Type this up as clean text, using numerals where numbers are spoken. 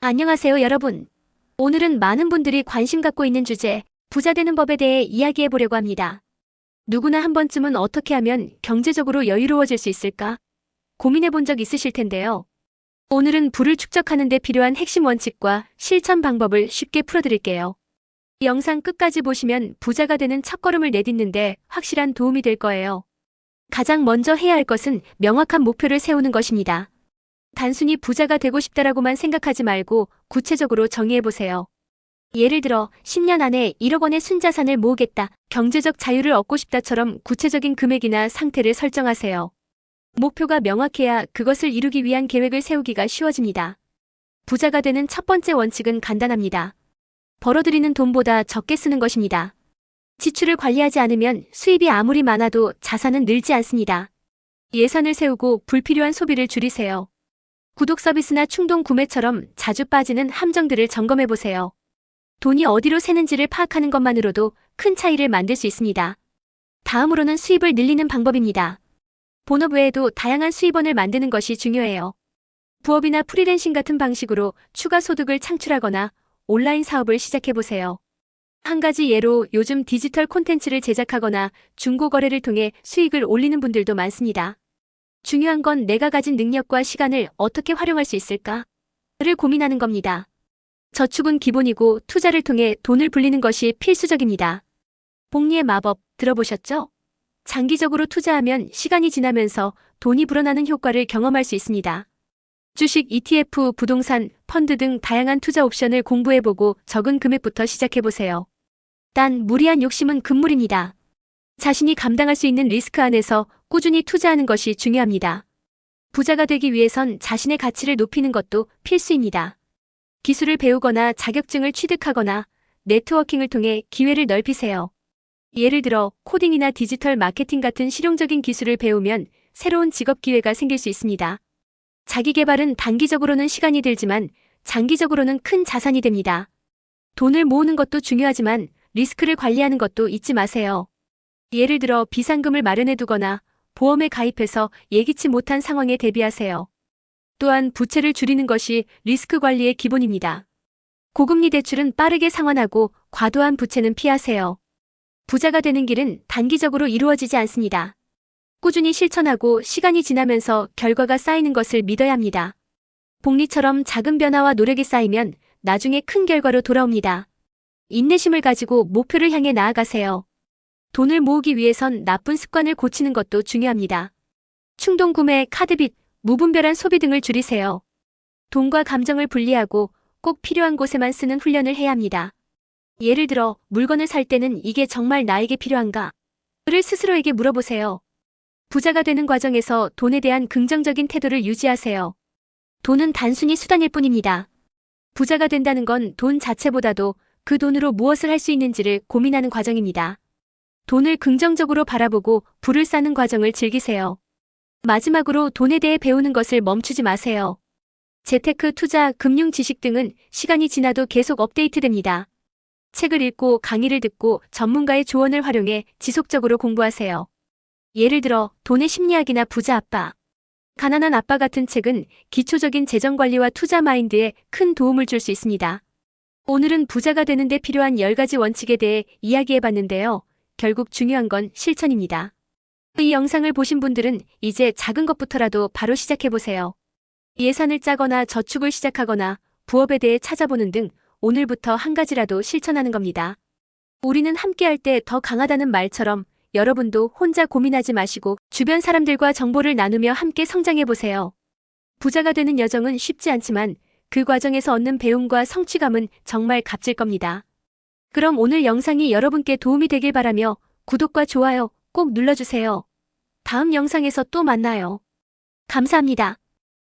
안녕하세요, 여러분. 오늘은 많은 분들이 관심 갖고 있는 주제, 부자 되는 법에 대해 이야기해 보려고 합니다. 누구나 한 번쯤은 어떻게 하면 경제적으로 여유로워질 수 있을까? 고민해 본 적 있으실 텐데요. 오늘은 부를 축적하는 데 필요한 핵심 원칙과 실천 방법을 쉽게 풀어드릴게요. 영상 끝까지 보시면 부자가 되는 첫걸음을 내딛는데 확실한 도움이 될 거예요. 가장 먼저 해야 할 것은 명확한 목표를 세우는 것입니다. 단순히 부자가 되고 싶다라고만 생각하지 말고 구체적으로 정의해보세요. 예를 들어 10년 안에 1억 원의 순자산을 모으겠다, 경제적 자유를 얻고 싶다처럼 구체적인 금액이나 상태를 설정하세요. 목표가 명확해야 그것을 이루기 위한 계획을 세우기가 쉬워집니다. 부자가 되는 첫 번째 원칙은 간단합니다. 벌어들이는 돈보다 적게 쓰는 것입니다. 지출을 관리하지 않으면 수입이 아무리 많아도 자산은 늘지 않습니다. 예산을 세우고 불필요한 소비를 줄이세요. 구독 서비스나 충동 구매처럼 자주 빠지는 함정들을 점검해보세요. 돈이 어디로 새는지를 파악하는 것만으로도 큰 차이를 만들 수 있습니다. 다음으로는 수입을 늘리는 방법입니다. 본업 외에도 다양한 수입원을 만드는 것이 중요해요. 부업이나 프리랜싱 같은 방식으로 추가 소득을 창출하거나 온라인 사업을 시작해보세요. 한 가지 예로 요즘 디지털 콘텐츠를 제작하거나 중고거래를 통해 수익을 올리는 분들도 많습니다. 중요한 건 내가 가진 능력과 시간을 어떻게 활용할 수 있을까를 고민하는 겁니다. 저축은 기본이고 투자를 통해 돈을 불리는 것이 필수적입니다. 복리의 마법 들어보셨죠? 장기적으로 투자하면 시간이 지나면서 돈이 불어나는 효과를 경험할 수 있습니다. 주식, ETF, 부동산, 펀드 등 다양한 투자 옵션을 공부해보고 적은 금액부터 시작해보세요. 단 무리한 욕심은 금물입니다. 자신이 감당할 수 있는 리스크 안에서 꾸준히 투자하는 것이 중요합니다. 부자가 되기 위해선 자신의 가치를 높이는 것도 필수입니다. 기술을 배우거나 자격증을 취득하거나 네트워킹을 통해 기회를 넓히세요. 예를 들어 코딩이나 디지털 마케팅 같은 실용적인 기술을 배우면 새로운 직업 기회가 생길 수 있습니다. 자기 개발은 단기적으로는 시간이 들지만 장기적으로는 큰 자산이 됩니다. 돈을 모으는 것도 중요하지만 리스크를 관리하는 것도 잊지 마세요. 예를 들어 비상금을 마련해두거나 보험에 가입해서 예기치 못한 상황에 대비하세요. 또한 부채를 줄이는 것이 리스크 관리의 기본입니다. 고금리 대출은 빠르게 상환하고 과도한 부채는 피하세요. 부자가 되는 길은 단기적으로 이루어지지 않습니다. 꾸준히 실천하고 시간이 지나면서 결과가 쌓이는 것을 믿어야 합니다. 복리처럼 작은 변화와 노력이 쌓이면 나중에 큰 결과로 돌아옵니다. 인내심을 가지고 목표를 향해 나아가세요. 돈을 모으기 위해선 나쁜 습관을 고치는 것도 중요합니다. 충동 구매, 카드빚, 무분별한 소비 등을 줄이세요. 돈과 감정을 분리하고 꼭 필요한 곳에만 쓰는 훈련을 해야 합니다. 예를 들어 물건을 살 때는 이게 정말 나에게 필요한가?를 스스로에게 물어보세요. 부자가 되는 과정에서 돈에 대한 긍정적인 태도를 유지하세요. 돈은 단순히 수단일 뿐입니다. 부자가 된다는 건 돈 자체보다도 그 돈으로 무엇을 할 수 있는지를 고민하는 과정입니다. 돈을 긍정적으로 바라보고 부를 쌓는 과정을 즐기세요. 마지막으로 돈에 대해 배우는 것을 멈추지 마세요. 재테크, 투자, 금융 지식 등은 시간이 지나도 계속 업데이트됩니다. 책을 읽고 강의를 듣고 전문가의 조언을 활용해 지속적으로 공부하세요. 예를 들어 돈의 심리학이나 부자 아빠, 가난한 아빠 같은 책은 기초적인 재정관리와 투자 마인드에 큰 도움을 줄 수 있습니다. 오늘은 부자가 되는 데 필요한 10가지 원칙에 대해 이야기해봤는데요. 결국 중요한 건 실천입니다. 이 영상을 보신 분들은 이제 작은 것부터라도 바로 시작해보세요. 예산을 짜거나 저축을 시작하거나 부업에 대해 찾아보는 등 오늘부터 한 가지라도 실천하는 겁니다. 우리는 함께할 때 더 강하다는 말처럼 여러분도 혼자 고민하지 마시고 주변 사람들과 정보를 나누며 함께 성장해보세요. 부자가 되는 여정은 쉽지 않지만 그 과정에서 얻는 배움과 성취감은 정말 값질 겁니다. 그럼 오늘 영상이 여러분께 도움이 되길 바라며 구독과 좋아요 꼭 눌러주세요. 다음 영상에서 또 만나요. 감사합니다.